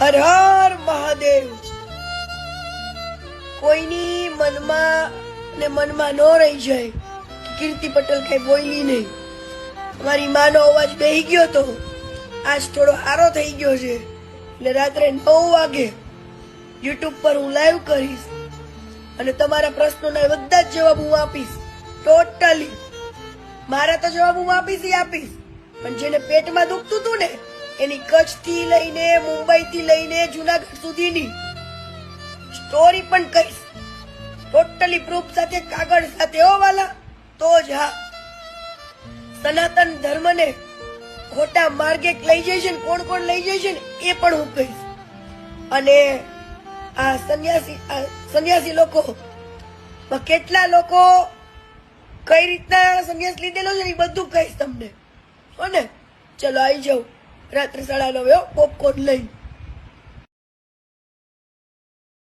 હર હર મહાદેવ। કોઈની મનમાં ને મનમાં ન રહી જાય કે કીર્તિ પટેલ કઈ બોલી નહીં। મારી માનો અવાજ બેહી ગયો તો આજ થોડો આરો થઈ ગયો છે, એટલે રાત્રે 9 વાગે યુટ્યુબ પર હું લાઈવ કરીશ અને તમારા પ્રશ્નોના બધા જ જવાબ હું આપીશ। ટોટલી મારા તો જવાબ હું આપીશ, પણ જેને પેટમાં દુખતું હતું ને એની કચ્છ થી લઈને મુંબઈ થી લઈને જુનાગઢ સુધીની સ્ટોરી પણ કહીશ, ટોટલી પ્રૂફ સાથે, કાગળ સાથે હો વાલા। તો જ હા, સનાતન ધર્મને ખોટા માર્ગે લઈ જાય છે ને કોણ કોણ લઈ જાય છે ને એ પણ હું કહીશ। અને આ સંન્યાસી લોકો કેટલા લોકો કઈ રીતના સંન્યાસ લીધેલો છે ને એ બધું કહીશ તમને, હો ને। ચલો આવી જાઉં રાત્રે 9:30 પોપકોર્ન લઈ।